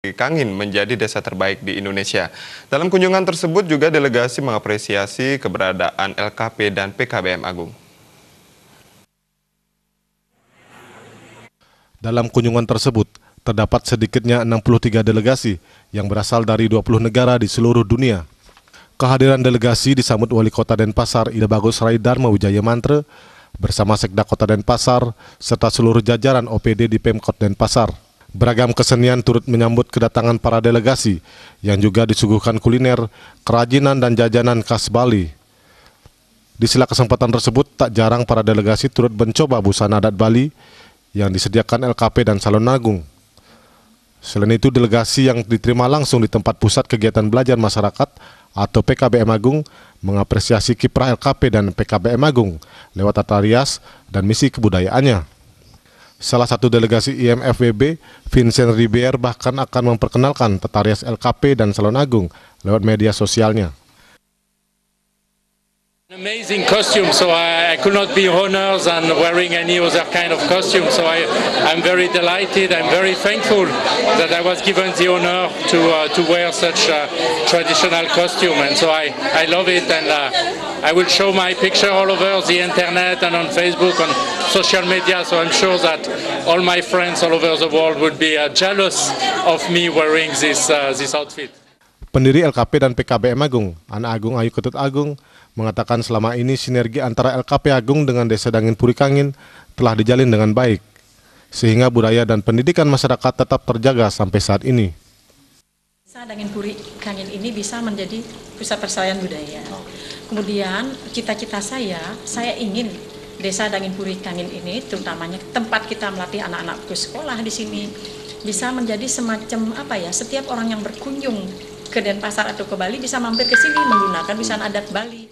Kangin menjadi desa terbaik di Indonesia. Dalam kunjungan tersebut juga delegasi mengapresiasi keberadaan LKP dan PKBM Agung. Dalam kunjungan tersebut, terdapat sedikitnya 63 delegasi yang berasal dari 20 negara di seluruh dunia. Kehadiran delegasi disambut Wali Kota Denpasar Ida Bagus Rai Dharma Wijaya Mantre bersama Sekda Kota Denpasar serta seluruh jajaran OPD di Pemkot Denpasar. Beragam kesenian turut menyambut kedatangan para delegasi yang juga disuguhkan kuliner, kerajinan dan jajanan khas Bali. Di sela kesempatan tersebut, tak jarang para delegasi turut mencoba busana adat Bali yang disediakan LKP dan Salon Agung. Selain itu, delegasi yang diterima langsung di tempat pusat kegiatan belajar masyarakat atau PKBM Agung mengapresiasi kiprah LKP dan PKBM Agung lewat tata rias dan misi kebudayaannya. Salah satu delegasi IMFWB, Vincent Ribier, bahkan akan memperkenalkan tata rias LKP dan Salon Agung lewat media sosialnya. Amazing costume, so I could not be honored than wearing any other kind of costume. So I'm very delighted. I'm very thankful that I was given the honor to wear such a traditional costume, and so I love it. And I will show my picture all over the internet and on Facebook, on social media. So I'm sure that all my friends all over the world would be jealous of me wearing this outfit. Pendiri LKP dan PKBM Agung, Anak Agung Ayu Ketut Agung, mengatakan selama ini sinergi antara LKP Agung dengan Desa Dangin Puri Kangin telah dijalin dengan baik, sehingga budaya dan pendidikan masyarakat tetap terjaga sampai saat ini. Desa Dangin Puri Kangin ini bisa menjadi pusat persaudaraan budaya. Kemudian cita-cita saya ingin Desa Dangin Puri Kangin ini, terutamanya tempat kita melatih anak-anak sekolah di sini, bisa menjadi semacam setiap orang yang berkunjung ke Denpasar atau ke Bali bisa mampir ke sini menggunakan busana adat Bali.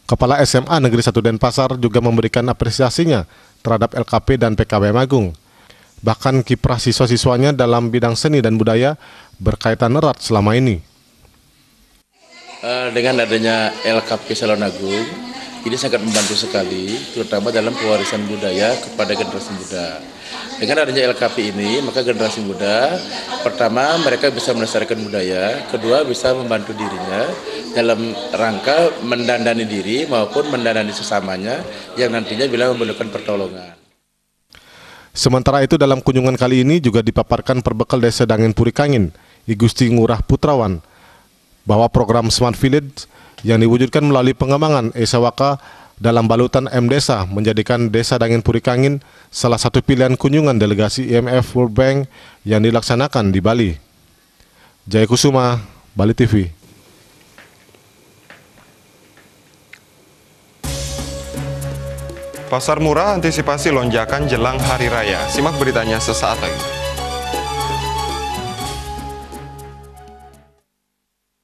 Kepala SMA Negeri 1 Denpasar juga memberikan apresiasinya terhadap LKP dan PKBM Agung. Bahkan kiprah siswa-siswanya dalam bidang seni dan budaya berkaitan erat selama ini. Dengan adanya LKP Salon Agung, ini sangat membantu sekali, terutama dalam pewarisan budaya kepada generasi muda. Dengan adanya LKP ini, maka generasi muda, pertama mereka bisa melestarikan budaya, kedua bisa membantu dirinya dalam rangka mendandani diri maupun mendandani sesamanya yang nantinya bila memerlukan pertolongan. Sementara itu dalam kunjungan kali ini juga dipaparkan perbekal Desa Dangin Puri Kangin, I Gusti Ngurah Putrawan, bahwa program Smart Village yang diwujudkan melalui pengembangan Esawaka dalam balutan M-Desa menjadikan Desa Dangin Puri Kangin salah satu pilihan kunjungan delegasi IMF World Bank yang dilaksanakan di Bali. Jaya Kusuma, Bali TV. Pasar murah antisipasi lonjakan jelang Hari Raya. Simak beritanya sesaat lagi.